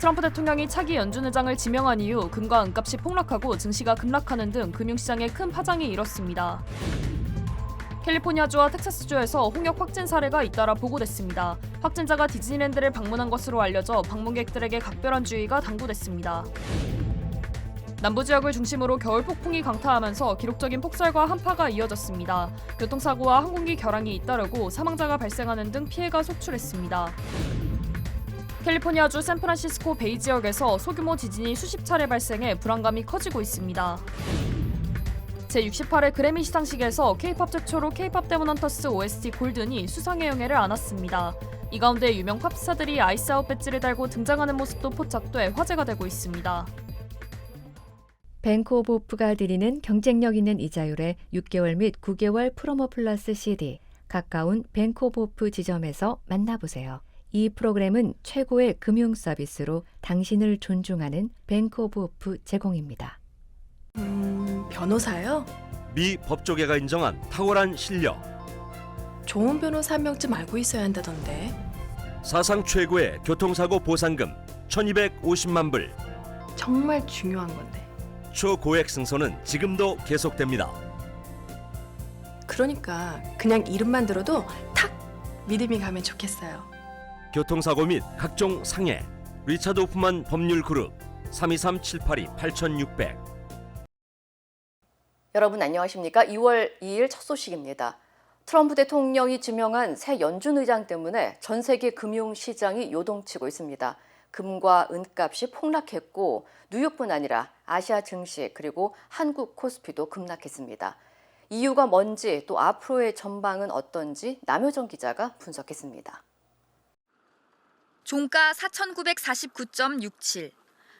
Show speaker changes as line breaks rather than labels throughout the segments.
트럼프 대통령이 차기 연준 의장을 지명한 이후 금과 은값이 폭락하고 증시가 급락하는 등 금융시장에 큰 파장이 일었습니다. 캘리포니아주와 텍사스주에서 홍역 확진 사례가 잇따라 보고됐습니다. 확진자가 디즈니랜드를 방문한 것으로 알려져 방문객들에게 각별한 주의가 당부됐습니다. 남부지역을 중심으로 겨울 폭풍이 강타하면서 기록적인 폭설과 한파가 이어졌습니다. 교통사고와 항공기 결항이 잇따르고 사망자가 발생하는 등 피해가 속출했습니다. 캘리포니아주 샌프란시스코 베이 지역에서 소규모 지진이 수십 차례 발생해 불안감이 커지고 있습니다. 제68회 그래미 시상식에서 K-팝 최초로 K-팝 데몬헌터스 OST 골든이 수상의 영예를 안았습니다. 이 가운데 유명 팝스타들이 아이스아웃 배지를 달고 등장하는 모습도 포착돼 화제가 되고 있습니다.
뱅크 오브 호프가 드리는 경쟁력 있는 이자율의 6개월 및 9개월 프로모 플러스 CD, 가까운 뱅크 오브 호프 지점에서 만나보세요. 이 프로그램은 최고의 금융 서비스로 당신을 존중하는 뱅크 오브 호프 제공입니다.
변호사요?
미 법조계가 인정한 탁월한 실력.
좋은 변호사 한 명쯤 알고 있어야 한다던데.
사상 최고의 교통사고 보상금 1,250만 불.
정말 중요한 건데.
초고액 승소는 지금도 계속됩니다.
그러니까 그냥 이름만 들어도 탁 믿음이 가면 좋겠어요.
교통사고 및 각종 상해. 리차드 호프만 법률그룹 323-782-8600.
여러분 안녕하십니까? 2월 2일 첫 소식입니다. 트럼프 대통령이 지명한 새 연준 의장 때문에 전 세계 금융시장이 요동치고 있습니다. 금과 은값이 폭락했고 뉴욕뿐 아니라 아시아 증시 그리고 한국 코스피도 급락했습니다. 이유가 뭔지 또 앞으로의 전망은 어떤지 남효정 기자가 분석했습니다.
종가 4,949.67,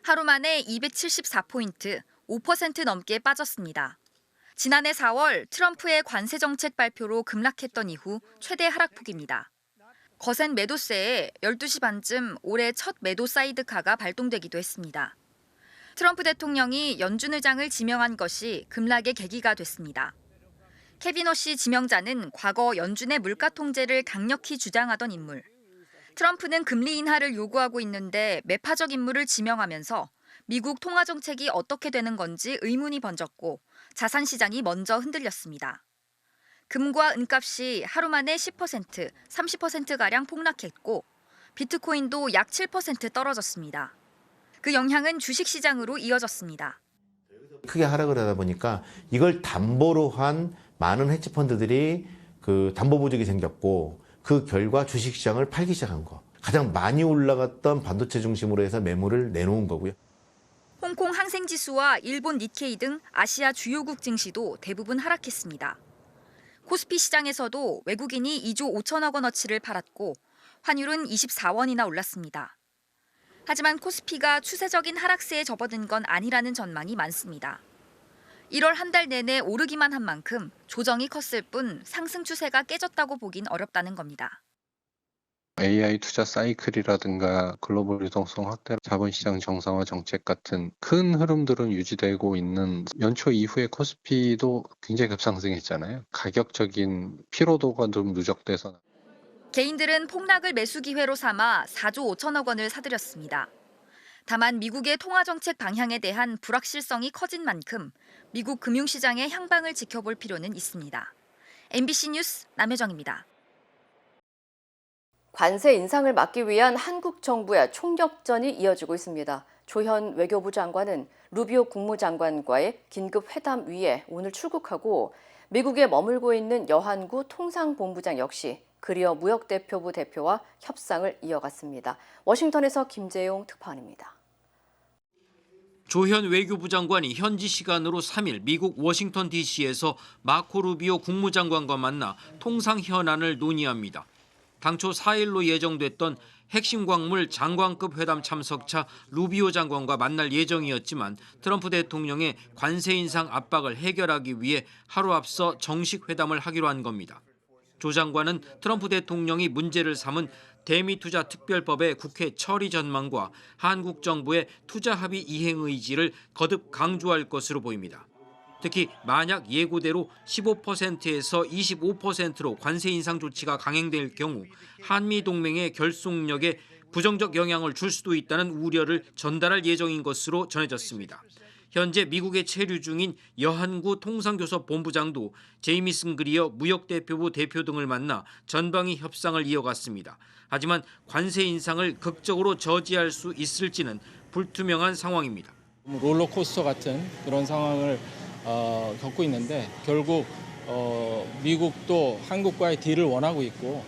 하루 만에 274포인트, 5% 넘게 빠졌습니다. 지난해 4월 트럼프의 관세 정책 발표로 급락했던 이후 최대 하락폭입니다. 거센 매도세에 12시 반쯤 올해 첫 매도 사이드카가 발동되기도 했습니다. 트럼프 대통령이 연준 의장을 지명한 것이 급락의 계기가 됐습니다. 케빈 허시 지명자는 과거 연준의 물가 통제를 강력히 주장하던 인물. 트럼프는 금리 인하를 요구하고 있는데 매파적 인물을 지명하면서 미국 통화 정책이 어떻게 되는 건지 의문이 번졌고 자산 시장이 먼저 흔들렸습니다. 금과 은값이 하루 만에 10%, 30%가량 폭락했고 비트코인도 약 7% 떨어졌습니다. 그 영향은 주식시장으로 이어졌습니다.
크게 하락을 하다 보니까 이걸 담보로 한 많은 헤지펀드들이 그 담보 부족이 생겼고 그 결과 주식시장을 팔기 시작한 거. 가장 많이 올라갔던 반도체 중심으로 해서 매물을 내놓은 거고요.
홍콩 항생지수와 일본 니케이 등 아시아 주요국 증시도 대부분 하락했습니다. 코스피 시장에서도 외국인이 2조 5천억 원어치를 팔았고 환율은 24원이나 올랐습니다. 하지만 코스피가 추세적인 하락세에 접어든 건 아니라는 전망이 많습니다. 1월 한 달 내내 오르기만 한 만큼 조정이 컸을 뿐 상승 추세가 깨졌다고 보긴 어렵다는 겁니다.
AI 투자 사이클이라든가 글로벌 유동성 확대, 자본시장 정상화 정책 같은 큰 흐름들은 유지되고 있는 연초 이후에 코스피도 굉장히 급상승했잖아요. 가격적인 피로도가 좀 누적돼서.
개인들은 폭락을 매수 기회로 삼아 4조 5천억 원을 사들였습니다. 다만 미국의 통화정책 방향에 대한 불확실성이 커진 만큼 미국 금융시장의 향방을 지켜볼 필요는 있습니다. MBC 뉴스 남효정입니다.
관세 인상을 막기 위한 한국 정부의 총력전이 이어지고 있습니다. 조현 외교부 장관은 루비오 국무장관과의 긴급 회담 위에 오늘 출국하고 미국에 머물고 있는 여한구 통상본부장 역시 그리어 무역대표부 대표와 협상을 이어갔습니다. 워싱턴에서 김재용 특파원입니다.
조현 외교부 장관이 현지 시간으로 3일 미국 워싱턴 DC에서 마코 루비오 국무장관과 만나 통상 현안을 논의합니다. 당초 4일로 예정됐던 핵심 광물 장관급 회담 참석차 루비오 장관과 만날 예정이었지만 트럼프 대통령의 관세 인상 압박을 해결하기 위해 하루 앞서 정식 회담을 하기로 한 겁니다. 조 장관은 트럼프 대통령이 문제를 삼은 대미투자특별법의 국회 처리 전망과 한국 정부의 투자 합의 이행 의지를 거듭 강조할 것으로 보입니다. 특히 만약 예고대로 15%에서 25%로 관세 인상 조치가 강행될 경우 한미 동맹의 결속력에 부정적 영향을 줄 수도 있다는 우려를 전달할 예정인 것으로 전해졌습니다. 현재 미국에 체류 중인 여한구 통상교섭 본부장도 제이미슨 그리어 무역대표부 대표 등을 만나 전방위 협상을 이어갔습니다. 하지만 관세 인상을 극적으로 저지할 수 있을지는 불투명한 상황입니다.
롤러코스터 같은 그런 상황을 겪고 있는데 결국 미국도 한국과의 딜을 원하고 있고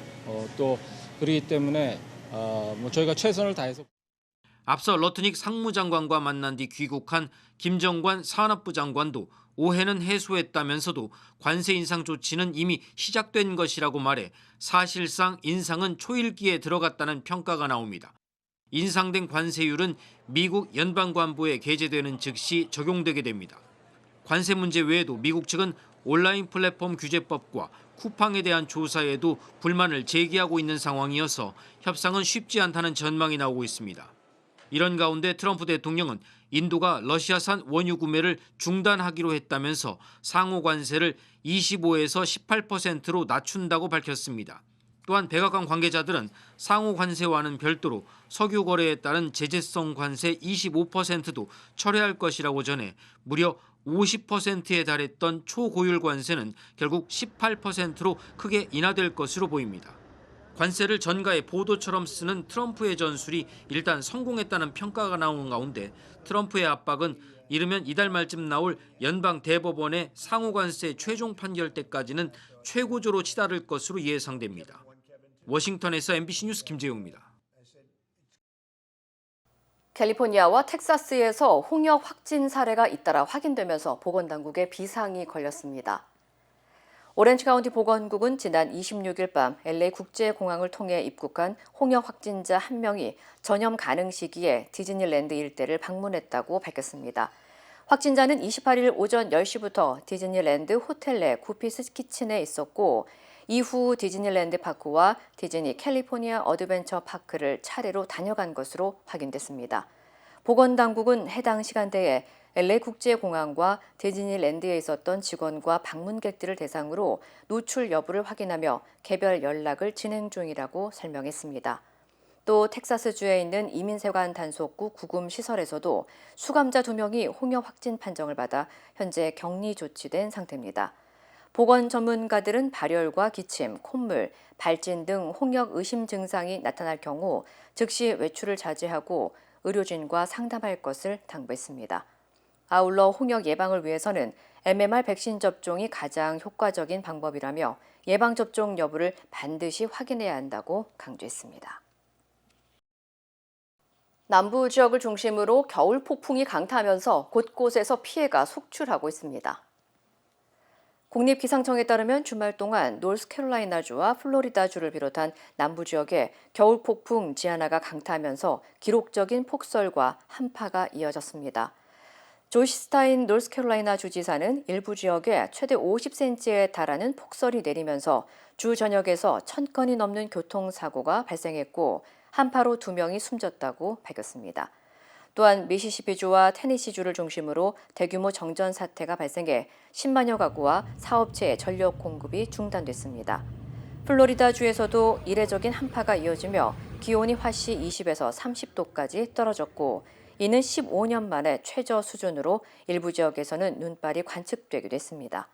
또 그렇기 때문에 저희가 최선을 다해서.
앞서 러트닉 상무장관과 만난 뒤 귀국한 김정관 산업부 장관도 오해는 해소했다면서도 관세 인상 조치는 이미 시작된 것이라고 말해 사실상 인상은 초일기에 들어갔다는 평가가 나옵니다. 인상된 관세율은 미국 연방관부에 게재되는 즉시 적용되게 됩니다. 관세 문제 외에도 미국 측은 온라인 플랫폼 규제법과 쿠팡에 대한 조사에도 불만을 제기하고 있는 상황이어서 협상은 쉽지 않다는 전망이 나오고 있습니다. 이런 가운데 트럼프 대통령은 인도가 러시아산 원유 구매를 중단하기로 했다면서 상호 관세를 25에서 18%로 낮춘다고 밝혔습니다. 또한 백악관 관계자들은 상호 관세와는 별도로 석유 거래에 따른 제재성 관세 25%도 철회할 것이라고 전해 무려 50%에 달했던 초고율 관세는 결국 18%로 크게 인하될 것으로 보입니다. 관세를 전가의 보도처럼 쓰는 트럼프의 전술이 일단 성공했다는 평가가 나오는 가운데 트럼프의 압박은 이르면 이달 말쯤 나올 연방 대법원의 상호관세 최종 판결 때까지는 최고조로 치달을 것으로 예상됩니다. 워싱턴에서 MBC 뉴스 김재용입니다.
캘리포니아와 텍사스에서 홍역 확진 사례가 잇따라 확인되면서 보건당국에 비상이 걸렸습니다. 오렌지 카운티 보건국은 지난 26일 밤 LA 국제공항을 통해 입국한 홍역 확진자 1명이 전염 가능 시기에 디즈니랜드 일대를 방문했다고 밝혔습니다. 확진자는 28일 오전 10시부터 디즈니랜드 호텔 내 구피스 키친에 있었고 이후 디즈니랜드 파크와 디즈니 캘리포니아 어드벤처 파크를 차례로 다녀간 것으로 확인됐습니다. 보건당국은 해당 시간대에 LA 국제공항과 디즈니랜드에 있었던 직원과 방문객들을 대상으로 노출 여부를 확인하며 개별 연락을 진행 중이라고 설명했습니다. 또 텍사스주에 있는 이민세관 단속국 구금 시설에서도 수감자 2명이 홍역 확진 판정을 받아 현재 격리 조치된 상태입니다. 보건 전문가들은 발열과 기침, 콧물, 발진 등 홍역 의심 증상이 나타날 경우 즉시 외출을 자제하고 의료진과 상담할 것을 당부했습니다. 아울러 홍역 예방을 위해서는 MMR 백신 접종이 가장 효과적인 방법이라며 예방접종 여부를 반드시 확인해야 한다고 강조했습니다. 남부 지역을 중심으로 겨울 폭풍이 강타하면서 곳곳에서 피해가 속출하고 있습니다. 국립기상청에 따르면 주말 동안 노스캐롤라이나주와 플로리다주를 비롯한 남부 지역에 겨울 폭풍 지아나가 강타하면서 기록적인 폭설과 한파가 이어졌습니다. 조시 스타인 노스캐롤라이나 주지사는 일부 지역에 최대 50cm에 달하는 폭설이 내리면서 주 전역에서 1000건이 넘는 교통사고가 발생했고 한파로 2명이 숨졌다고 밝혔습니다. 또한 미시시피주와 테네시주를 중심으로 대규모 정전 사태가 발생해 10만여 가구와 사업체의 전력 공급이 중단됐습니다. 플로리다주에서도 이례적인 한파가 이어지며 기온이 화씨 20에서 30도까지 떨어졌고 이는 15년 만에 최저 수준으로 일부 지역에서는 눈발이 관측되기도 했습니다.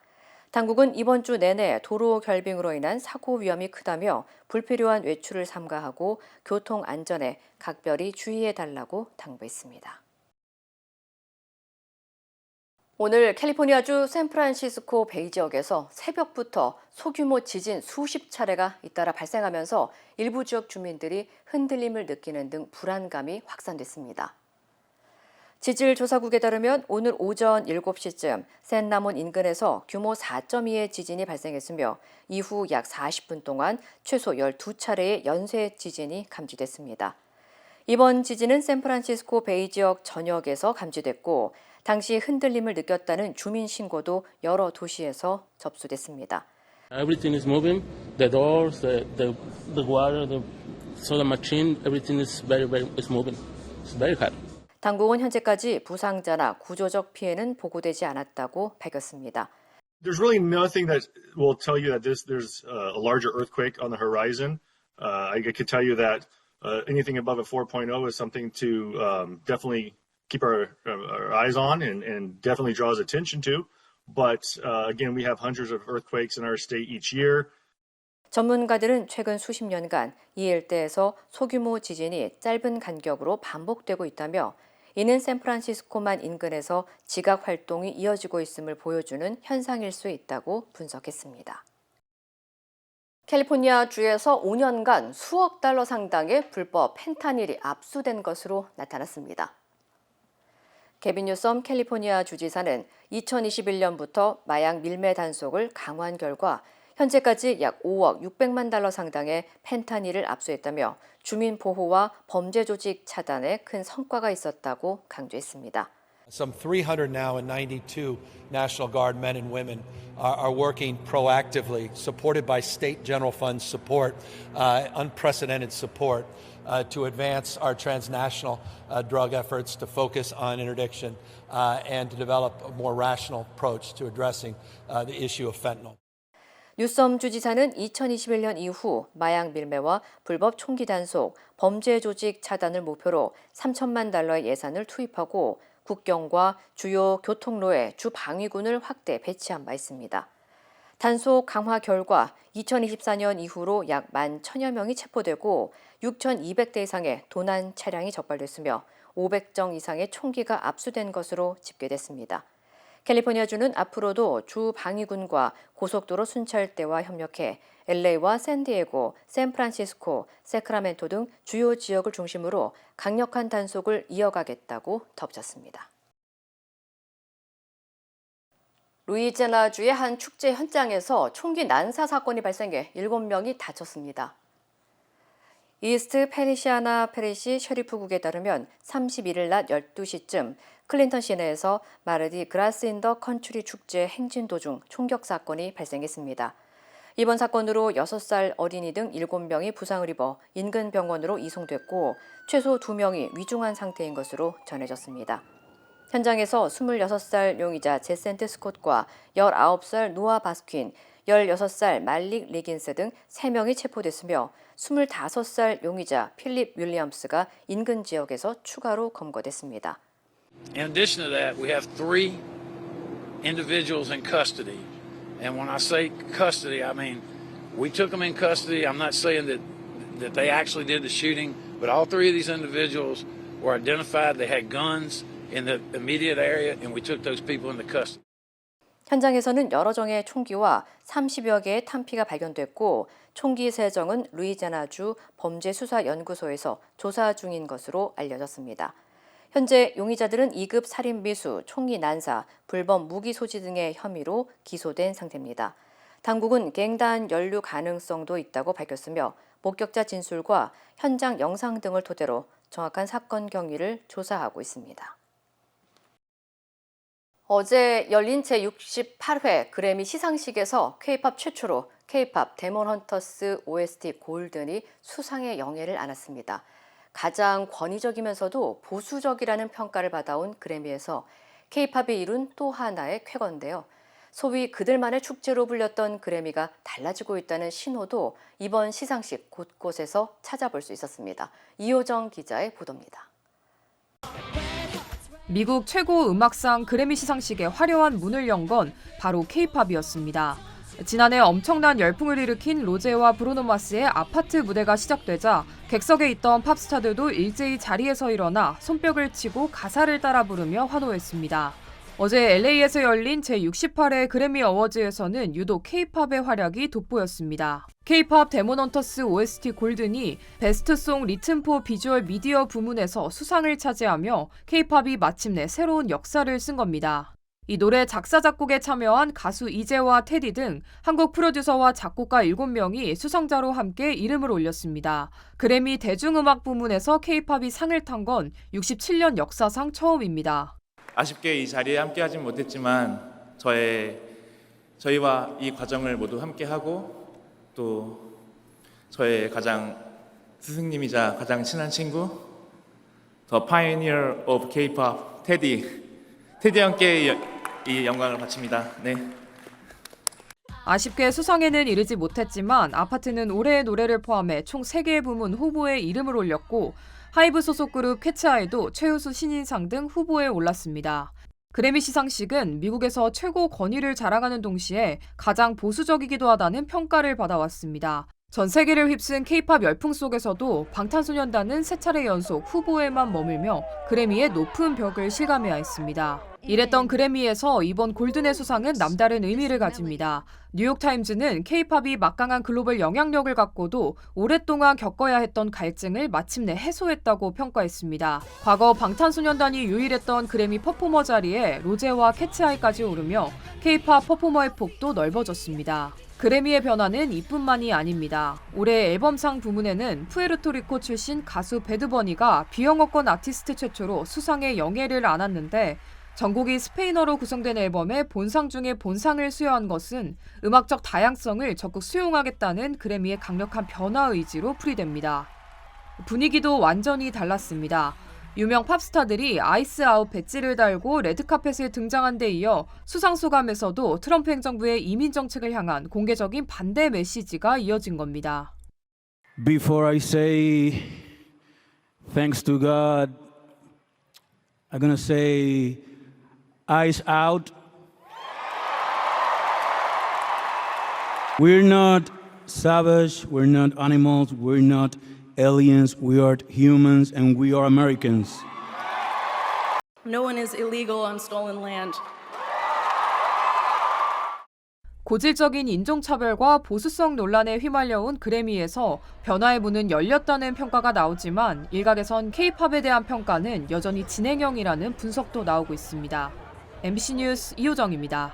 당국은 이번 주 내내 도로 결빙으로 인한 사고 위험이 크다며 불필요한 외출을 삼가하고 교통 안전에 각별히 주의해달라고 당부했습니다. 오늘 캘리포니아주 샌프란시스코 베이 지역에서 새벽부터 소규모 지진 수십 차례가 잇따라 발생하면서 일부 지역 주민들이 흔들림을 느끼는 등 불안감이 확산됐습니다. 지질조사국에 따르면 오늘 오전 7시쯤 샌라몬 인근에서 규모 4.2의 지진이 발생했으며 이후 약 40분 동안 최소 12차례의 연쇄 지진이 감지됐습니다. 이번 지진은 샌프란시스코 베이 지역 전역에서 감지됐고 당시 흔들림을 느꼈다는 주민 신고도 여러 도시에서 접수됐습니다.
Everything is moving. The doors, the water, the solar machine, everything is very is moving. It's very hard.
당국은 현재까지 부상자나 구조적 피해는 보고되지 않았다고 밝혔습니다.
There's really nothing that will tell you that there's a larger earthquake on the horizon. I could tell you that anything above a 4.0 is something to definitely keep our eyes on and definitely draws attention to. But again, we have hundreds of earthquakes in our state each year.
전문가들은 최근 수십 년간 이 일대에서 소규모 지진이 짧은 간격으로 반복되고 있다며 이는 샌프란시스코만 인근에서 지각 활동이 이어지고 있음을 보여주는 현상일 수 있다고 분석했습니다. 캘리포니아 주에서 5년간 수억 달러 상당의 불법 펜타닐이 압수된 것으로 나타났습니다. 게빈 뉴섬 캘리포니아 주지사는 2021년부터 마약 밀매 단속을 강화한 결과 현재까지 약 5억 600만 달러 상당의 펜타닐을 압수했다며 주민 보호와 범죄 조직 차단에 큰 성과가 있었다고 강조했습니다.
Some 300 now and 92 National Guard men and women are working proactively, supported by state general fund support, unprecedented support to advance our transnational drug efforts to focus on interdiction and to develop a more rational approach to addressing the issue of fentanyl.
뉴섬 주지사는 2021년 이후 마약 밀매와 불법 총기 단속, 범죄 조직 차단을 목표로 3천만 달러의 예산을 투입하고 국경과 주요 교통로에 주 방위군을 확대 배치한 바 있습니다. 단속 강화 결과 2024년 이후로 약 11,000여 명이 체포되고 6,200대 이상의 도난 차량이 적발됐으며 500정 이상의 총기가 압수된 것으로 집계됐습니다. 캘리포니아주는 앞으로도 주 방위군과 고속도로 순찰대와 협력해 LA와 샌디에고, 샌프란시스코, 세크라멘토 등 주요 지역을 중심으로 강력한 단속을 이어가겠다고 덧붙였습니다. 루이지애나주의 한 축제 현장에서 총기 난사 사건이 발생해 7명이 다쳤습니다. 이스트 페리시아나 페리시 셔리프국에 따르면 31일 낮 12시쯤 클린턴 시내에서 마르디 그라스 인 더 컨트리 축제 행진 도중 총격 사건이 발생했습니다. 이번 사건으로 6살 어린이 등 7명이 부상을 입어 인근 병원으로 이송됐고 최소 2명이 위중한 상태인 것으로 전해졌습니다. 현장에서 26살 용의자 제센트 스콧과 19살 노아 바스퀸, 16살 말릭 리긴스 등 3명이 체포됐으며 25살 용의자 필립 윌리엄스가 인근 지역에서 추가로 검거됐습니다.
In addition to that, we have 3 individuals in custody. And when I say custody, I mean we took them in custody. I'm not saying that they actually did the shooting, but all 3 of these individuals were identified. They had guns in the immediate area, and we took those people into custody.
현장에서는 여러 정의 총기와 30여 개의 탄피가 발견됐고 총기 세정은 루이지애나주 범죄수사연구소에서 조사 중인 것으로 알려졌습니다. 현재 용의자들은 2급 살인 미수, 총기 난사, 불법 무기 소지 등의 혐의로 기소된 상태입니다. 당국은 갱단 연루 가능성도 있다고 밝혔으며 목격자 진술과 현장 영상 등을 토대로 정확한 사건 경위를 조사하고 있습니다. 어제 열린 제68회 그래미 시상식에서 K-팝 최초로 K-팝 데몬 헌터스 OST 골든이 수상의 영예를 안았습니다. 가장 권위적이면서도 보수적이라는 평가를 받아온 그래미에서 K-팝이 이룬 또 하나의 쾌거인데요. 소위 그들만의 축제로 불렸던 그래미가 달라지고 있다는 신호도 이번 시상식 곳곳에서 찾아볼 수 있었습니다. 이호정 기자의 보도입니다.
미국 최고 음악상 그래미 시상식에 화려한 문을 연 건 바로 K-팝이었습니다. 지난해 엄청난 열풍을 일으킨 로제와 브루노 마스의 아파트 무대가 시작되자 객석에 있던 팝스타들도 일제히 자리에서 일어나 손뼉을 치고 가사를 따라 부르며 환호했습니다. 어제 LA에서 열린 제68회 그래미 어워즈에서는 유독 K-팝의 활약이 돋보였습니다. K-팝 데몬 헌터스 OST 골든이 베스트송 리튼포 비주얼 미디어 부문에서 수상을 차지하며 K-팝이 마침내 새로운 역사를 쓴 겁니다. 이 노래 작사 작곡에 참여한 가수 이재와 테디 등 한국 프로듀서와 작곡가 7명이 수상자로 함께 이름을 올렸습니다. 그래미 대중음악 부문에서 K-팝이 상을 탄 건 67년 역사상 처음입니다.
아쉽게 이 자리에 함께하진 못했지만 저희와 이 과정을 모두 함께하고 또 저의 가장 스승님이자 가장 친한 친구 The Pioneer of K-pop 테디 형께 이 영광을 바칩니다. 네.
아쉽게 수상에는 이르지 못했지만 아파트는 올해의 노래를 포함해 총 3개의 부문 후보에 이름을 올렸고 하이브 소속 그룹 캐츠아이도 최우수 신인상 등 후보에 올랐습니다. 그래미 시상식은 미국에서 최고 권위를 자랑하는 동시에 가장 보수적이기도 하다는 평가를 받아왔습니다. 전 세계를 휩쓴 K-팝 열풍 속에서도 방탄소년단은 3차례 연속 후보에만 머물며 그래미의 높은 벽을 실감해야 했습니다. 이랬던 그래미에서 이번 골든의 수상은 남다른 의미를 가집니다. 뉴욕타임즈는 K-팝이 막강한 글로벌 영향력을 갖고도 오랫동안 겪어야 했던 갈증을 마침내 해소했다고 평가했습니다. 과거 방탄소년단이 유일했던 그래미 퍼포머 자리에 로제와 캐츠아이까지 오르며 K-팝 퍼포머의 폭도 넓어졌습니다. 그래미의 변화는 이뿐만이 아닙니다. 올해 앨범상 부문에는 푸에르토리코 출신 가수 배드버니가 비영어권 아티스트 최초로 수상의 영예를 안았는데 전곡이 스페인어로 구성된 앨범에 본상 중에 본상을 수여한 것은 음악적 다양성을 적극 수용하겠다는 그래미의 강력한 변화 의지로 풀이됩니다. 분위기도 완전히 달랐습니다. 유명 팝스타들이 아이스 아웃 배지를 달고 레드카펫에 등장한 데 이어 수상 소감에서도 트럼프 행정부의 이민 정책을 향한 공개적인 반대 메시지가 이어진 겁니다.
Before I say thanks to God, I'm gonna say eyes out. We're not savage, we're not animals, we're not aliens, we are humans and we are Americans.
No one is illegal on stolen land.
고질적인 인종차별과 보수성 논란에 휘말려온 그래미에서 변화의 문은 열렸다는 평가가 나오지만 일각에선 K-팝에 대한 평가는 여전히 진행형이라는 분석도 나오고 있습니다. MBC 뉴스 이호정입니다.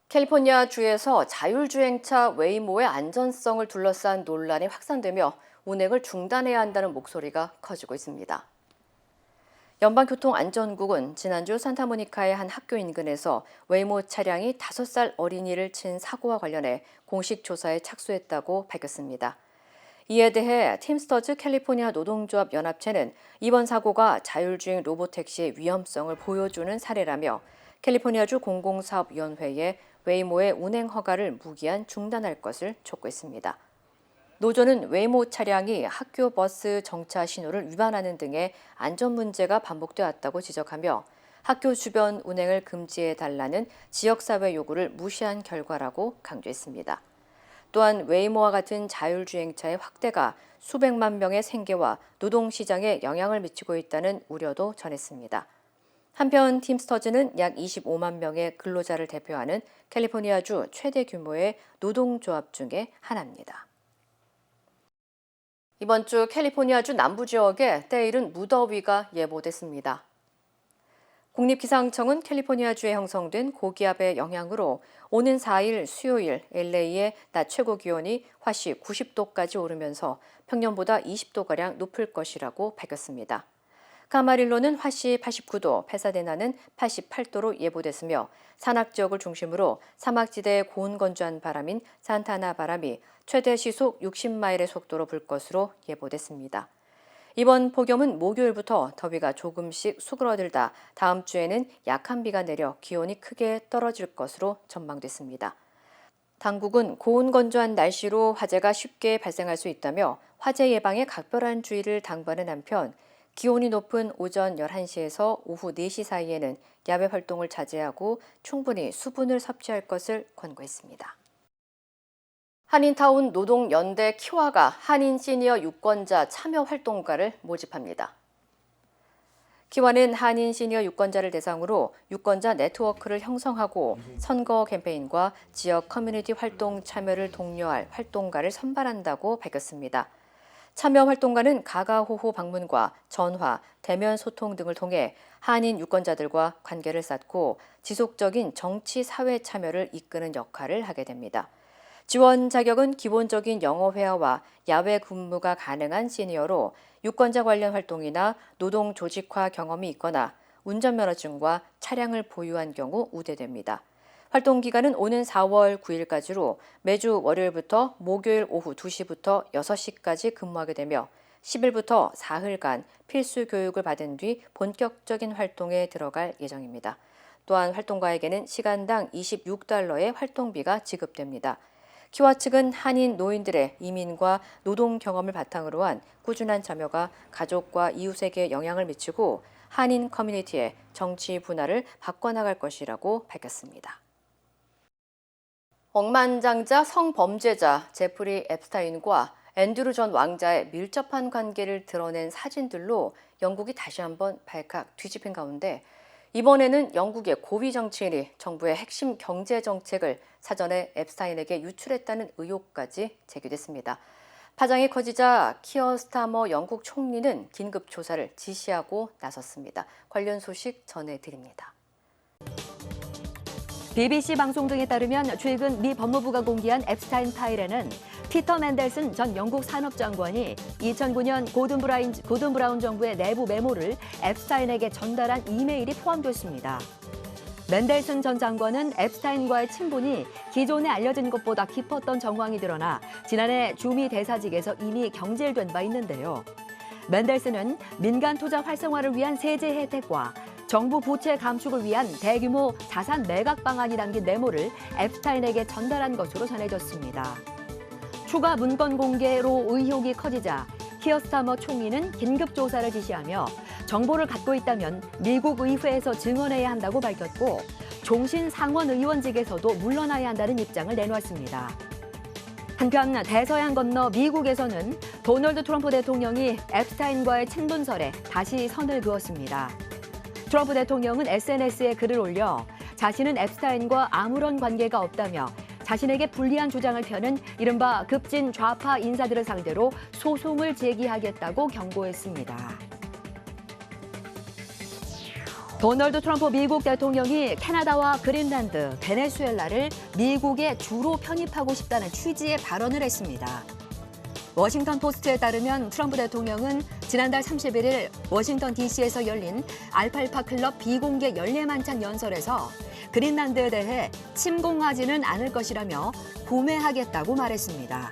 캘리포니아 주에서 자율주행차 웨이모의 안전성을 둘러싼 논란이 확산되며 운행을 중단해야 한다는 목소리가 커지고 있습니다. 연방교통안전국은 지난주 산타모니카의 한 학교 인근에서 웨이모 차량이 5살 어린이를 친 사고와 관련해 공식 조사에 착수했다고 밝혔습니다. 이에 대해 팀스터즈 캘리포니아 노동조합 연합체는 이번 사고가 자율주행 로보택시의 위험성을 보여주는 사례라며 캘리포니아주 공공사업위원회에 웨이모의 운행 허가를 무기한 중단할 것을 촉구했습니다. 노조는 웨이모 차량이 학교 버스 정차 신호를 위반하는 등의 안전 문제가 반복되었다고 지적하며 학교 주변 운행을 금지해달라는 지역사회 요구를 무시한 결과라고 강조했습니다. 또한 웨이모와 같은 자율주행차의 확대가 수백만 명의 생계와 노동시장에 영향을 미치고 있다는 우려도 전했습니다. 한편 팀스터즈는 약 25만 명의 근로자를 대표하는 캘리포니아주 최대 규모의 노동조합 중에 하나입니다. 이번 주 캘리포니아주 남부 지역에 때이른 무더위가 예보됐습니다. 국립기상청은 캘리포니아주에 형성된 고기압의 영향으로 오는 4일 수요일 LA의 낮 최고 기온이 화씨 90도까지 오르면서 평년보다 20도가량 높을 것이라고 밝혔습니다. 카마릴로는 화씨 89도, 페사데나는 88도로 예보됐으며 산악 지역을 중심으로 사막지대의 고온 건조한 바람인 산타나 바람이 최대 시속 60마일의 속도로 불 것으로 예보됐습니다. 이번 폭염은 목요일부터 더위가 조금씩 수그러들다 다음 주에는 약한 비가 내려 기온이 크게 떨어질 것으로 전망됐습니다. 당국은 고온 건조한 날씨로 화재가 쉽게 발생할 수 있다며 화재 예방에 각별한 주의를 당부하는 한편 기온이 높은 오전 11시에서 오후 4시 사이에는 야외 활동을 자제하고 충분히 수분을 섭취할 것을 권고했습니다. 한인타운 노동연대 키와가 한인 시니어 유권자 참여 활동가를 모집합니다. 키와는 한인 시니어 유권자를 대상으로 유권자 네트워크를 형성하고 선거 캠페인과 지역 커뮤니티 활동 참여를 독려할 활동가를 선발한다고 밝혔습니다. 참여 활동가는 가가호호 방문과 전화, 대면 소통 등을 통해 한인 유권자들과 관계를 쌓고 지속적인 정치 사회 참여를 이끄는 역할을 하게 됩니다. 지원 자격은 기본적인 영어 회화와 야외 근무가 가능한 시니어로 유권자 관련 활동이나 노동 조직화 경험이 있거나 운전면허증과 차량을 보유한 경우 우대됩니다. 활동 기간은 오는 4월 9일까지로 매주 월요일부터 목요일 오후 2시부터 6시까지 근무하게 되며 10일부터 사흘간 필수 교육을 받은 뒤 본격적인 활동에 들어갈 예정입니다. 또한 활동가에게는 시간당 26달러의 활동비가 지급됩니다. 키와 측은 한인 노인들의 이민과 노동 경험을 바탕으로 한 꾸준한 참여가 가족과 이웃에게 영향을 미치고 한인 커뮤니티의 정치 분화를 바꿔나갈 것이라고 밝혔습니다. 억만장자 성범죄자 제프리 앱스타인과 앤드루 전 왕자의 밀접한 관계를 드러낸 사진들로 영국이 다시 한번 발칵 뒤집힌 가운데 이번에는 영국의 고위 정치인이 정부의 핵심 경제 정책을 사전에 앱스타인에게 유출했다는 의혹까지 제기됐습니다. 파장이 커지자 키어 스타머 영국 총리는 긴급 조사를 지시하고 나섰습니다. 관련 소식 전해드립니다.
BBC 방송 등에 따르면 최근 미 법무부가 공개한 앱스타인 파일에는 피터 맨델슨 전 영국 산업장관이 2009년 고든 브라운 정부의 내부 메모를 앱스타인에게 전달한 이메일이 포함됐습니다. 맨델슨 전 장관은 앱스타인과의 친분이 기존에 알려진 것보다 깊었던 정황이 드러나 지난해 주미 대사직에서 이미 경질된 바 있는데요. 맨델슨은 민간 투자 활성화를 위한 세제 혜택과 정부 부채 감축을 위한 대규모 자산 매각 방안이 담긴 메모를 앱스타인에게 전달한 것으로 전해졌습니다. 추가 문건 공개로 의혹이 커지자 키어 스타머 총리는 긴급 조사를 지시하며 정보를 갖고 있다면 미국 의회에서 증언해야 한다고 밝혔고 종신 상원 의원직에서도 물러나야 한다는 입장을 내놓았습니다. 한편 대서양 건너 미국에서는 도널드 트럼프 대통령이 앱스타인과의 친분설에 다시 선을 그었습니다. 트럼프 대통령은 SNS에 글을 올려 자신은 앱스타인과 아무런 관계가 없다며 자신에게 불리한 주장을 펴는 이른바 급진 좌파 인사들을 상대로 소송을 제기하겠다고 경고했습니다. 도널드 트럼프 미국 대통령이 캐나다와 그린란드, 베네수엘라를 미국에 주로 편입하고 싶다는 취지의 발언을 했습니다. 워싱턴 포스트에 따르면 트럼프 대통령은 지난달 31일 워싱턴 DC에서 열린 알팔파 클럽 비공개 연례만찬 연설에서 그린란드에 대해 침공하지는 않을 것이라며 구매하겠다고 말했습니다.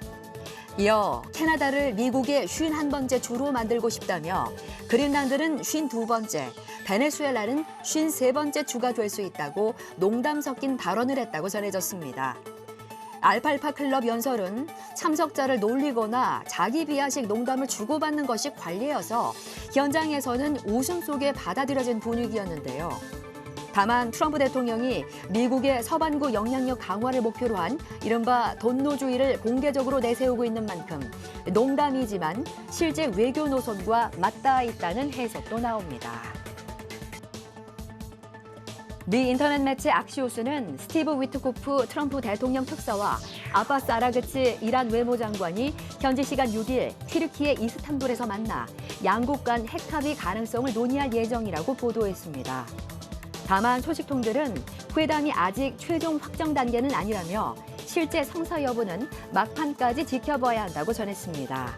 이어 캐나다를 미국의 51번째 주로 만들고 싶다며 그린란드는 52번째, 베네수엘라는 53번째 주가 될 수 있다고 농담 섞인 발언을 했다고 전해졌습니다. 알팔파 클럽 연설은 참석자를 놀리거나 자기 비하식 농담을 주고받는 것이 관례여서 현장에서는 웃음 속에 받아들여진 분위기였는데요. 다만 트럼프 대통령이 미국의 서반구 영향력 강화를 목표로 한 이른바 돈노주의를 공개적으로 내세우고 있는 만큼 농담이지만 실제 외교 노선과 맞닿아 있다는 해석도 나옵니다. 미 인터넷 매체 악시오스는 스티브 위트코프 트럼프 대통령 특사와 아바스 아라그치 이란 외무장관이 현지 시간 6일 튀르키예 이스탄불에서 만나 양국 간 핵합의 가능성을 논의할 예정이라고 보도했습니다. 다만 소식통들은 회담이 아직 최종 확정 단계는 아니라며 실제 성사 여부는 막판까지 지켜봐야 한다고 전했습니다.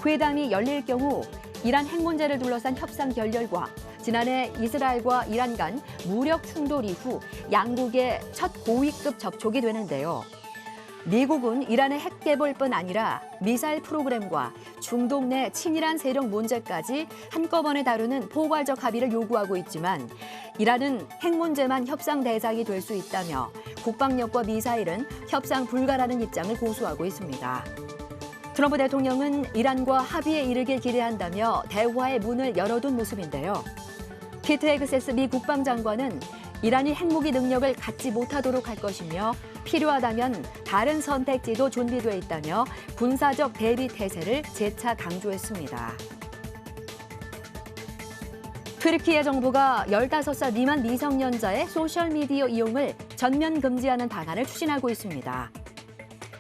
회담이 열릴 경우 이란 핵 문제를 둘러싼 협상 결렬과 지난해 이스라엘과 이란 간 무력 충돌 이후 양국의 첫 고위급 접촉이 되는데요. 미국은 이란의 핵 개발뿐 아니라 미사일 프로그램과 중동 내 친이란 세력 문제까지 한꺼번에 다루는 포괄적 합의를 요구하고 있지만 이란은 핵 문제만 협상 대상이 될 수 있다며 국방력과 미사일은 협상 불가라는 입장을 고수하고 있습니다. 트럼프 대통령은 이란과 합의에 이르길 기대한다며 대화의 문을 열어둔 모습인데요. 피트 헤그세스 미 국방장관은 이란이 핵무기 능력을 갖지 못하도록 할 것이며 필요하다면 다른 선택지도 준비돼 있다며 군사적 대비 태세를 재차 강조했습니다. 튀르키예 정부가 15살 미만 미성년자의 소셜미디어 이용을 전면 금지하는 방안을 추진하고 있습니다.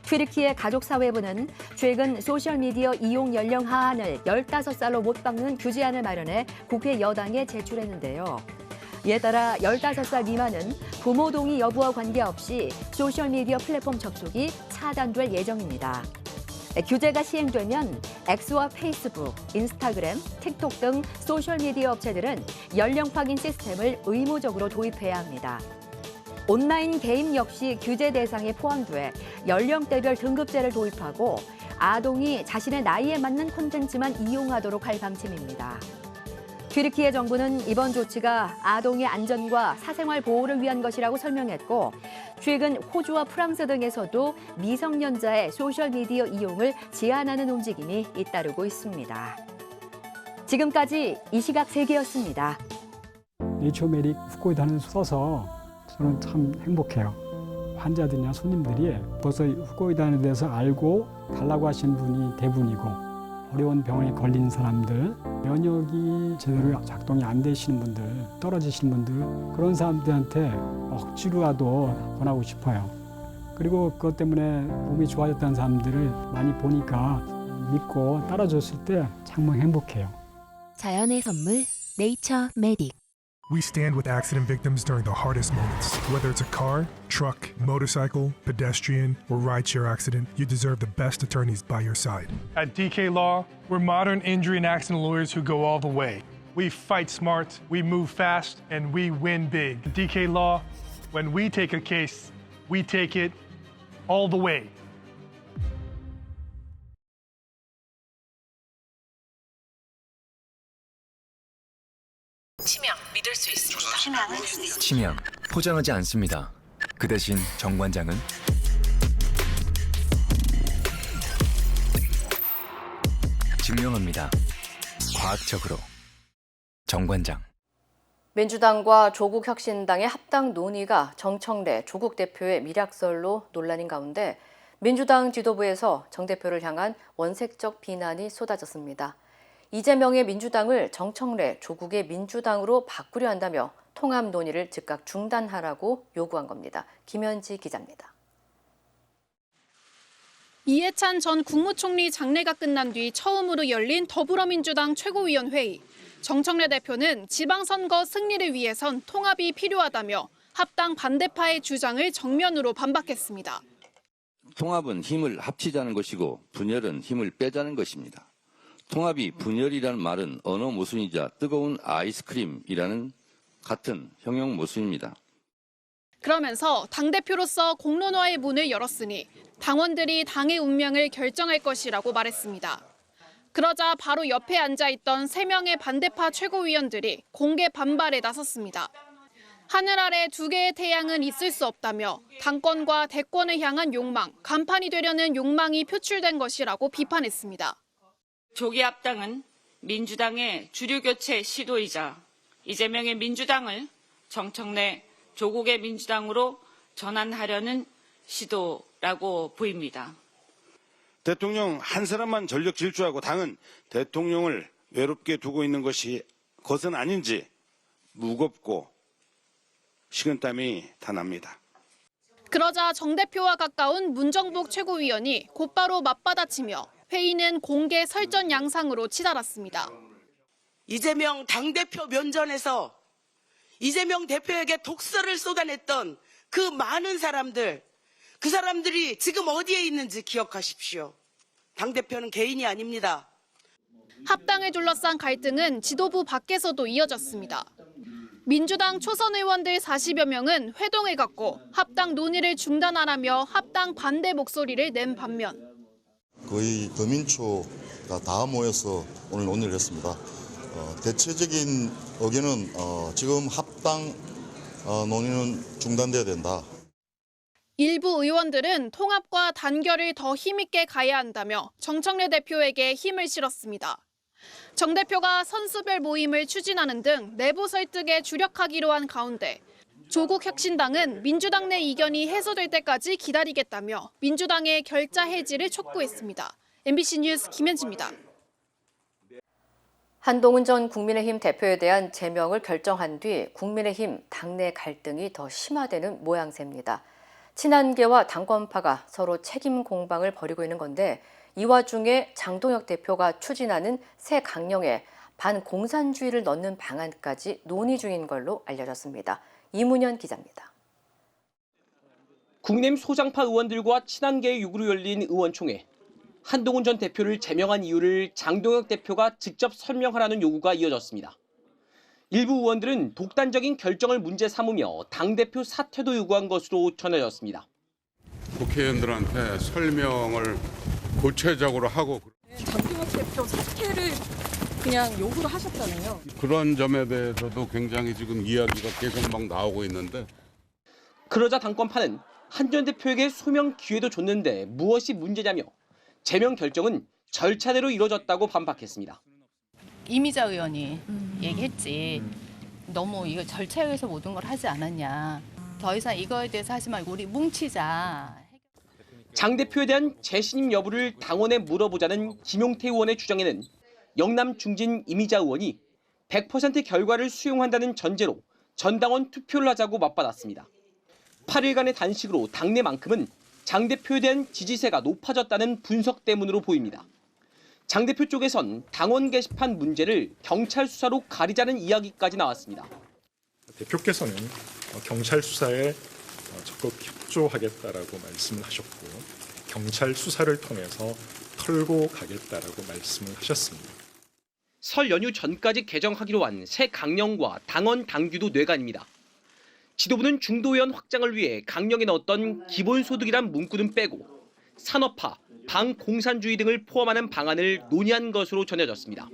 튀르키예 가족사회부는 최근 소셜미디어 이용 연령 하한을 15살로 못 박는 규제안을 마련해 국회 여당에 제출했는데요. 이에 따라 15살 미만은 부모 동의 여부와 관계없이 소셜미디어 플랫폼 접속이 차단될 예정입니다. 규제가 시행되면 X와 페이스북, 인스타그램, 틱톡 등 소셜미디어 업체들은 연령 확인 시스템을 의무적으로 도입해야 합니다. 온라인 게임 역시 규제 대상에 포함돼 연령대별 등급제를 도입하고 아동이 자신의 나이에 맞는 콘텐츠만 이용하도록 할 방침입니다.
튀르키예 정부는 이번 조치가 아동의 안전과 사생활 보호를 위한 것이라고 설명했고 최근 호주와 프랑스 등에서도 미성년자의 소셜미디어 이용을 제한하는 움직임이 잇따르고 있습니다. 지금까지 이 시각 세계였습니다.
네이처메딕 후코이단을 써서 저는 참 행복해요. 환자들이나 손님들이 벌써 후코이단에 대해서 알고 달라고 하시는 분이 대부분이고 어려운 병에 걸린 사람들, 면역이 제대로 작동이 안 되시는 분들, 떨어지시는 분들 그런 사람들한테 억지로라도 권하고 싶어요. 그리고 그것 때문에 몸이 좋아졌다는 사람들을 많이 보니까 믿고 따라줬을 때 정말 행복해요.
자연의 선물 네이처메딕.
We stand with accident victims during the hardest moments. Whether it's a car, truck, motorcycle, pedestrian, or rideshare accident, you deserve the best attorneys by your side.
At DK Law, we're modern injury and accident lawyers who go all the way. We fight smart, we move fast, and we win big. At DK Law, when we take a case, we take it all the way.
치명 믿을 수 있습니다.
치명 포장하지 않습니다. 그 대신 정관장은 증명합니다. 과학적으로. 정관장.
민주당과 조국혁신당의 합당 논의가 정청래 조국 대표의 밀약설로 논란인 가운데 민주당 지도부에서 정 대표를 향한 원색적 비난이 쏟아졌습니다. 이재명의 민주당을 정청래 조국의 민주당으로 바꾸려 한다며 통합 논의를 즉각 중단하라고 요구한 겁니다. 김현지 기자입니다.
이해찬 전 국무총리 장례가 끝난 뒤 처음으로 열린 더불어민주당 최고위원회의. 정청래 대표는 지방선거 승리를 위해선 통합이 필요하다며 합당 반대파의 주장을 정면으로 반박했습니다.
통합은 힘을 합치자는 것이고 분열은 힘을 빼자는 것입니다. 통합이 분열이라는 말은 언어 모순이자 뜨거운 아이스크림이라는 같은 형용 모순입니다.
그러면서 당대표로서 공론화의 문을 열었으니 당원들이 당의 운명을 결정할 것이라고 말했습니다. 그러자 바로 옆에 앉아있던 3명의 반대파 최고위원들이 공개 반발에 나섰습니다. 하늘 아래 2개의 태양은 있을 수 없다며 당권과 대권을 향한 욕망, 간판이 되려는 욕망이 표출된 것이라고 비판했습니다.
조기 합당은 민주당의 주류교체 시도이자 이재명의 민주당을 정청래 조국의 민주당으로 전환하려는 시도라고 보입니다.
대통령 한 사람만 전력 질주하고 당은 대통령을 외롭게 두고 있는 것은 아닌지 무겁고 식은땀이 다 납니다.
그러자 정 대표와 가까운 문정복 최고위원이 곧바로 맞받아치며 회의는 공개 설전 양상으로 치달았습니다.
이재명 당대표 면전에서 이재명 대표에게 독설을 쏟아냈던 그 많은 사람들, 그 사람들이 지금 어디에 있는지 기억하십시오. 당대표는 개인이 아닙니다.
합당을 둘러싼 갈등은 지도부 밖에서도 이어졌습니다. 민주당 초선 의원들 40여 명은 회동을 갖고 합당 논의를 중단하라며 합당 반대 목소리를 낸 반면
거의 더민초가 다 모여서 오늘 논의를 했습니다. 대체적인 의견은 지금 합당 논의는 중단돼야 된다.
일부 의원들은 통합과 단결을 더 힘있게 가야 한다며 정청래 대표에게 힘을 실었습니다. 정 대표가 선수별 모임을 추진하는 등 내부 설득에 주력하기로 한 가운데 조국 혁신당은 민주당 내 이견이 해소될 때까지 기다리겠다며 민주당의 결자 해지를 촉구했습니다. MBC 뉴스 김현지입니다.
한동훈 전 국민의힘 대표에 대한 제명을 결정한 뒤 국민의힘 당내 갈등이 더 심화되는 모양새입니다. 친한계와 당권파가 서로 책임 공방을 벌이고 있는 건데 이 와중에 장동혁 대표가 추진하는 새 강령에 반공산주의를 넣는 방안까지 논의 중인 걸로 알려졌습니다. 이문현 기자입니다.
국민의힘 소장파 의원들과 친한계의 요구로 열린 의원총회. 한동훈 전 대표를 제명한 이유를 장동혁 대표가 직접 설명하라는 요구가 이어졌습니다. 일부 의원들은 독단적인 결정을 문제 삼으며 당대표 사퇴도 요구한 것으로 전해졌습니다.
국회의원들한테 설명을 구체적으로 하고
장동혁 대표 사퇴를
그냥 욕으로 하셨잖아요.
그런 점에 대해서도 굉장히 지금 이야기가 계속 막 나오고 있는데
그러자 당권파는 한 전 대표에게 소명 기회도 줬는데 무엇이 문제냐며 제명 결정은 절차대로 이루어졌다고 반박했습니다.
이미자 의원이 얘기했지. 너무 이거 절차에 의해서 모든 걸 하지 않았냐. 더 이상 이거에 대해서 하지 말고 우리 뭉치자.
장 대표에 대한 재신임 여부를 당원에 물어보자는 김용태 의원의 주장에는 영남 중진 이미자 의원이 100% 결과를 수용한다는 전제로 전당원 투표를 하자고 맞받았습니다. 8일간의 단식으로 당내만큼은 장 대표에 대한 지지세가 높아졌다는 분석 때문으로 보입니다. 장 대표 쪽에선 당원 게시판 문제를 경찰 수사로 가리자는 이야기까지 나왔습니다.
대표께서는 경찰 수사에 적극 협조하겠다라고 말씀을 하셨고 경찰 수사를 통해서 털고 가겠다라고 말씀을 하셨습니다.
설 연휴 전까지 개정하기로 한 새 강령과 당원 당규도 뇌관입니다. 지도부는 중도의원 확장을 위해 강령에 넣었던 기본소득이란 문구는 빼고 산업화, 방공산주의 등을 포함하는 방안을 논의한 것으로 전해졌습니다.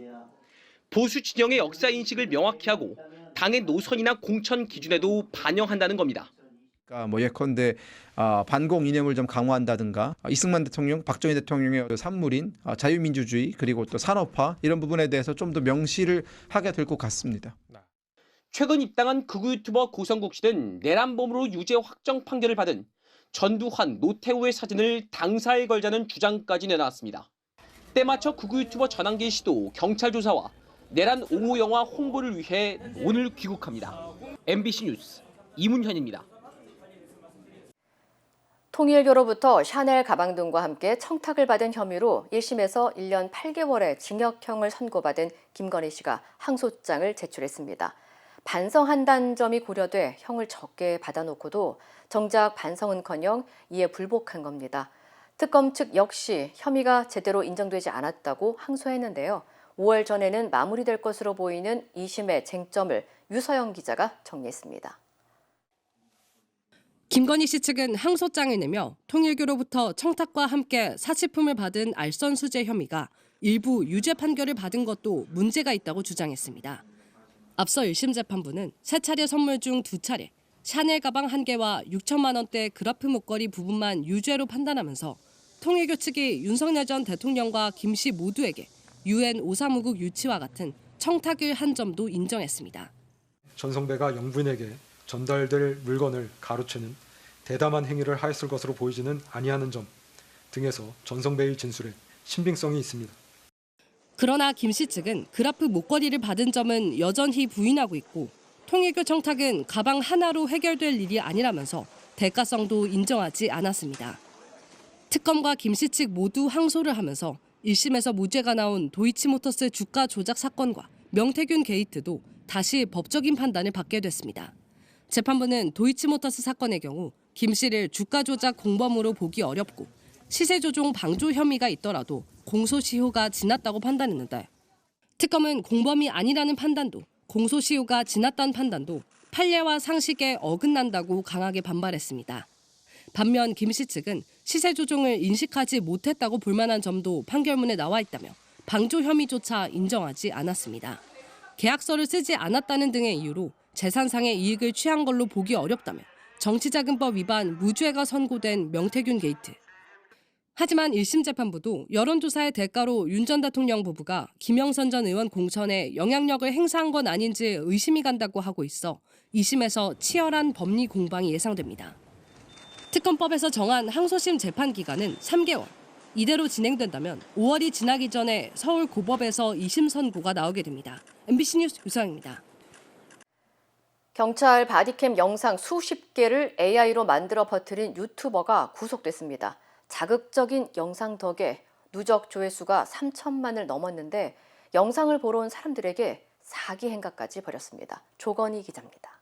보수 진영의 역사인식을 명확히 하고 당의 노선이나 공천 기준에도 반영한다는 겁니다.
뭐 예컨대 반공 이념을 좀 강화한다든가 이승만 대통령, 박정희 대통령의 산물인 자유민주주의 그리고 또 산업화 이런 부분에 대해서 좀 더 명시를 하게 될 것 같습니다.
최근 입당한 극우 유튜버 고성국 씨는 내란범으로 유죄 확정 판결을 받은 전두환, 노태우의 사진을 당사에 걸자는 주장까지 내놨습니다. 때맞춰 극우 유튜버 전한길 씨도 경찰 조사와 내란 옹호 영화 홍보를 위해 오늘 귀국합니다. MBC 뉴스 이문현입니다.
통일교로부터 샤넬 가방 등과 함께 청탁을 받은 혐의로 1심에서 1년 8개월의 징역형을 선고받은 김건희 씨가 항소장을 제출했습니다. 반성한다는 점이 고려돼 형을 적게 받아놓고도 정작 반성은커녕 이에 불복한 겁니다. 특검 측 역시 혐의가 제대로 인정되지 않았다고 항소했는데요. 5월 전에는 마무리될 것으로 보이는 2심의 쟁점을 유서영 기자가 정리했습니다.
김건희 씨 측은 항소장을 내며 통일교로부터 청탁과 함께 사치품을 받은 알선수재 혐의가 일부 유죄 판결을 받은 것도 문제가 있다고 주장했습니다. 앞서 1심 재판부는 3차례 선물 중 2차례 샤넬 가방 1개와 6천만 원대 그라프 목걸이 부분만 유죄로 판단하면서 통일교 측이 윤석열 전 대통령과 김 씨 모두에게 UN 535국 유치와 같은 청탁을 한 점도 인정했습니다.
전성배가 영부인에게 전달될 물건을 가로채는 대담한 행위를 하였을 것으로 보이지는 아니하는 점 등에서 전성배의 진술에 신빙성이 있습니다.
그러나 김 씨 측은 그라프 목걸이를 받은 점은 여전히 부인하고 있고 통일교 청탁은 가방 하나로 해결될 일이 아니라면서 대가성도 인정하지 않았습니다. 특검과 김 씨 측 모두 항소를 하면서 1심에서 무죄가 나온 도이치모터스 주가 조작 사건과 명태균 게이트도 다시 법적인 판단을 받게 됐습니다. 재판부는 도이치모터스 사건의 경우 김 씨를 주가 조작 공범으로 보기 어렵고 시세 조종 방조 혐의가 있더라도 공소시효가 지났다고 판단했는데 특검은 공범이 아니라는 판단도 공소시효가 지났다는 판단도 판례와 상식에 어긋난다고 강하게 반발했습니다. 반면 김 씨 측은 시세 조종을 인식하지 못했다고 볼만한 점도 판결문에 나와 있다며 방조 혐의조차 인정하지 않았습니다. 계약서를 쓰지 않았다는 등의 이유로 재산상의 이익을 취한 걸로 보기 어렵다며 정치자금법 위반 무죄가 선고된 명태균 게이트. 하지만 1심 재판부도 여론조사의 대가로 윤 전 대통령 부부가 김영선 전 의원 공천에 영향력을 행사한 건 아닌지 의심이 간다고 하고 있어 2심에서 치열한 법리 공방이 예상됩니다. 특검법에서 정한 항소심 재판 기간은 3개월. 이대로 진행된다면 5월이 지나기 전에 서울 고법에서 2심 선고가 나오게 됩니다. MBC 뉴스 유서영입니다.
경찰 바디캠 영상 수십 개를 AI로 만들어 퍼뜨린 유튜버가 구속됐습니다. 자극적인 영상 덕에 누적 조회수가 3천만을 넘었는데 영상을 보러 온 사람들에게 사기 행각까지 벌였습니다. 조건희 기자입니다.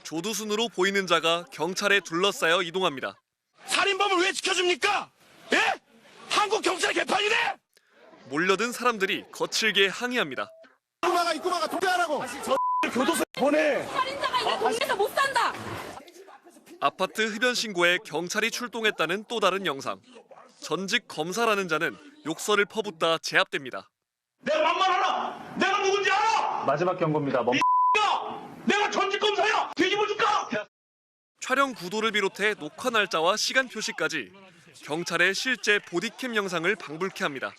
조두순으로 보이는 자가 경찰에 둘러싸여 이동합니다.
살인범을 왜 지켜줍니까? 예? 한국 경찰 개판이네!
몰려든 사람들이 거칠게 항의합니다.
입구마가 통제하라고! 교도소에 보내!
살인자가 이제 동네에서 못 산다! 아파트 흡연 신고에 경찰이 출동했다는 또 다른 영상. 전직 검사라는 자는 욕설을 퍼붓다 제압됩니다.
내가 만만하나? 내가 누군지 알아?
마지막 경고입니다.
내가 전직검사야! 뒤집어 줄까?
촬영 구도를 비롯해 녹화 날짜와 시간 표시까지 경찰의 실제 보디캠 영상을 방불케 합니다.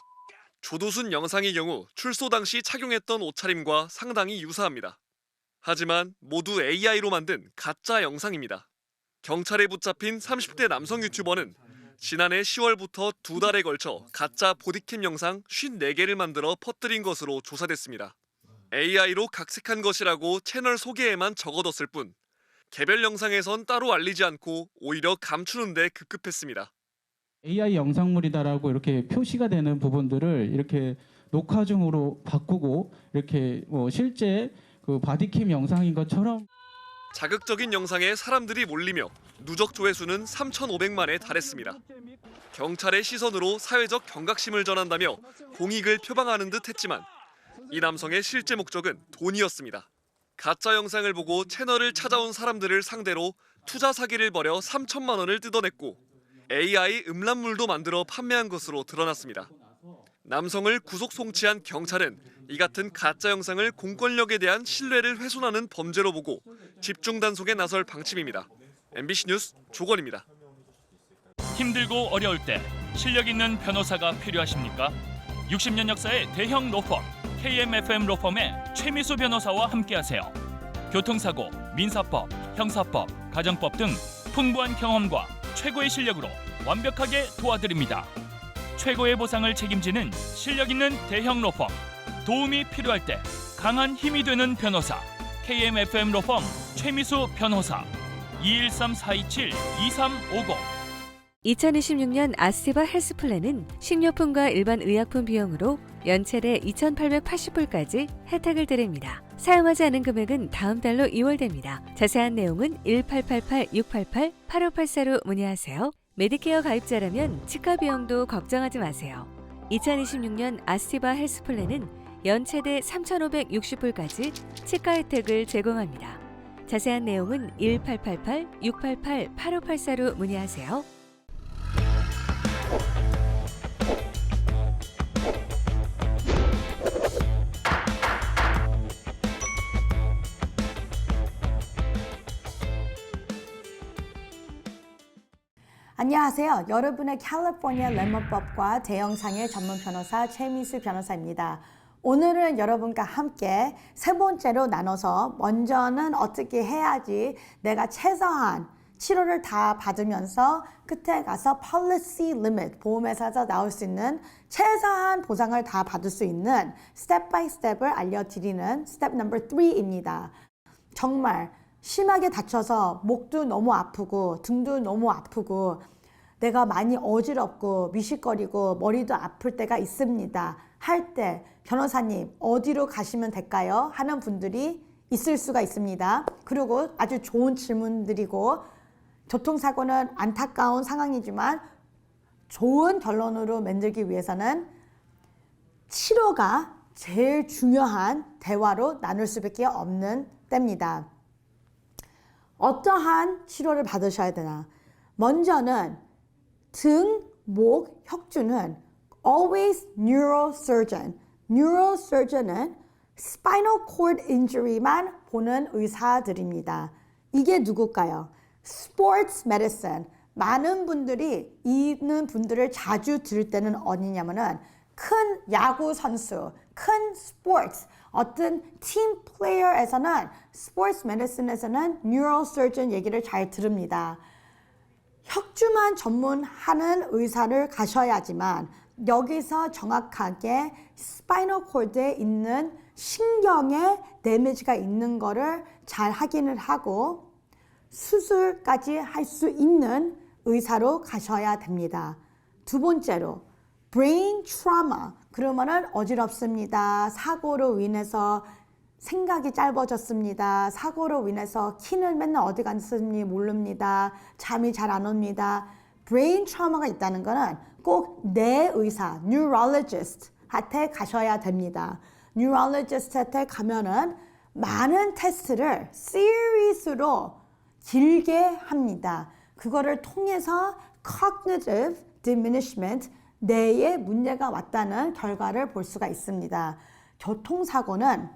조두순 영상의 경우 출소 당시 착용했던 옷차림과 상당히 유사합니다. 하지만 모두 AI로 만든 가짜 영상입니다. 경찰에 붙잡힌 30대 남성 유튜버는 지난해 10월부터 2달에 걸쳐 가짜 보디캠 영상 54개를 만들어 퍼뜨린 것으로 조사됐습니다. AI로 각색한 것이라고 채널 소개에만 적어뒀을 뿐 개별 영상에선 따로 알리지 않고 오히려 감추는 데 급급했습니다.
AI 영상물이다라고 이렇게 표시가 되는 부분들을 이렇게 녹화 중으로 바꾸고 이렇게 실제 그 바디캠 영상인 것처럼
자극적인 영상에 사람들이 몰리며 누적 조회수는 3,500만에 달했습니다. 경찰의 시선으로 사회적 경각심을 전한다며 공익을 표방하는 듯 했지만 이 남성의 실제 목적은 돈이었습니다. 가짜 영상을 보고 채널을 찾아온 사람들을 상대로 투자 사기를 벌여 3천만 원을 뜯어냈고 AI 음란물도 만들어 판매한 것으로 드러났습니다. 남성을 구속 송치한 경찰은 이 같은 가짜 영상을 공권력에 대한 신뢰를 훼손하는 범죄로 보고 집중 단속에 나설 방침입니다. MBC 뉴스 조건입니다.
힘들고 어려울 때 실력 있는 변호사가 필요하십니까? 60년 역사의 대형 로펌 KMFM 로펌의 최미수 변호사와 함께하세요. 교통사고, 민사법, 형사법, 가정법 등 풍부한 경험과 최고의 실력으로 완벽하게 도와드립니다. 최고의 보상을 책임지는 실력 있는 대형 로펌. 도움이 필요할 때 강한 힘이 되는 변호사. KMFM 로펌 최미수 변호사. 213-427-2350.
2026년 아스티바 헬스플랜은 식료품과 일반 의약품 비용으로 연체대 2,880불까지 혜택을 드립니다. 사용하지 않은 금액은 다음 달로 2월됩니다. 자세한 내용은 1888-688-8584로 문의하세요. 메디케어 가입자라면 치과 비용도 걱정하지 마세요. 2026년 아스티바 헬스플랜은 연체대 3,560불까지 치과 혜택을 제공합니다. 자세한 내용은 1888-688-8584로 문의하세요.
안녕하세요. 여러분의 캘리포니아 레몬법과 대형상해 전문 변호사 최미수 변호사입니다. 오늘은 여러분과 함께 세 번째로 나눠서 먼저는 어떻게 해야지 내가 최소한 치료를 다 받으면서 끝에 가서 policy limit, 보험회사에서 나올 수 있는 최소한 보상을 다 받을 수 있는 스텝 바이 스텝을 알려드리는 스텝 넘버 3입니다. 정말 심하게 다쳐서 목도 너무 아프고 등도 너무 아프고 내가 많이 어지럽고 미식거리고 머리도 아플 때가 있습니다. 할 때 변호사님 어디로 가시면 될까요? 하는 분들이 있을 수가 있습니다. 그리고 아주 좋은 질문들이고 교통사고는 안타까운 상황이지만 좋은 결론으로 만들기 위해서는 치료가 제일 중요한 대화로 나눌 수밖에 없는 때입니다. 어떠한 치료를 받으셔야 되나? 먼저는 등, 목, 혁주는 always neurosurgeon. neurosurgeon은 spinal cord injury만 보는 의사들입니다. 이게 누굴까요? sports medicine. 많은 분들이 있는 분들을 자주 들을 때는 어디냐면은 큰 야구 선수, 큰 스포츠, 어떤 팀 플레이어에서는 스포츠 메디슨에서는 뉴로서전 얘기를 잘 들읍니다. 혁주만 전문하는 의사를 가셔야지만 여기서 정확하게 스파이널 코드에 있는 신경에 데미지가 있는 거를 잘 확인을 하고 수술까지 할 수 있는 의사로 가셔야 됩니다. 두 번째로 brain trauma. 그러면은 어지럽습니다. 사고로 인해서 생각이 짧아졌습니다. 사고로 인해서 키는 맨날 어디 갔는지 모릅니다. 잠이 잘 안 옵니다. brain trauma가 있다는 거는 꼭 뇌 의사, neurologist한테 가셔야 됩니다. neurologist한테 가면은 많은 테스트를 시리즈로 길게 합니다. 그거를 통해서 cognitive diminishment, 뇌에 문제가 왔다는 결과를 볼 수가 있습니다. 교통사고는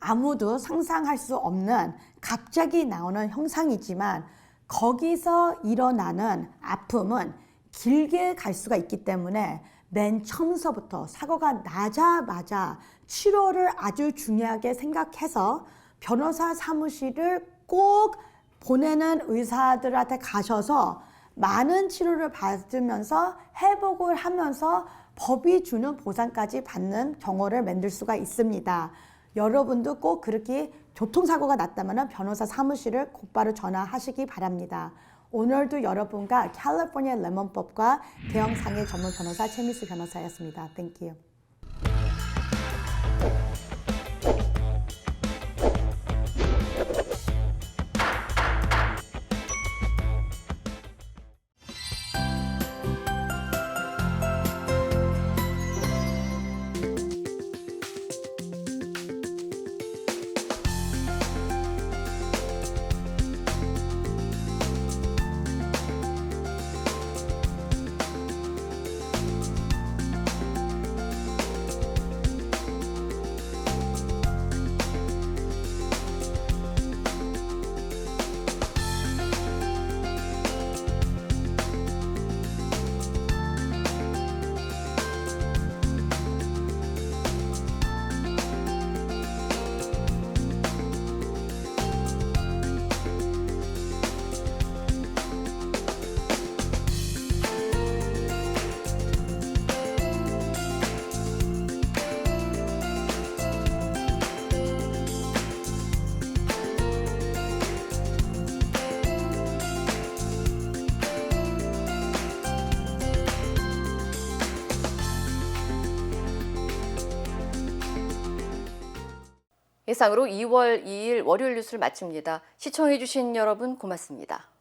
아무도 상상할 수 없는 갑자기 나오는 현상이지만 거기서 일어나는 아픔은 길게 갈 수가 있기 때문에 맨 처음서부터 사고가 나자마자 치료를 아주 중요하게 생각해서 변호사 사무실을 꼭 보내는 의사들한테 가셔서 많은 치료를 받으면서 회복을 하면서 법이 주는 보상까지 받는 경우를 만들 수가 있습니다. 여러분도 꼭 그렇게 교통사고가 났다면 변호사 사무실을 곧바로 전화하시기 바랍니다. 오늘도 여러분과 캘리포니아 레몬법과 대형 상해 전문 변호사 최미수 변호사였습니다. Thank you.
이상으로 2월 2일 월요일 뉴스를 마칩니다. 시청해주신 여러분 고맙습니다.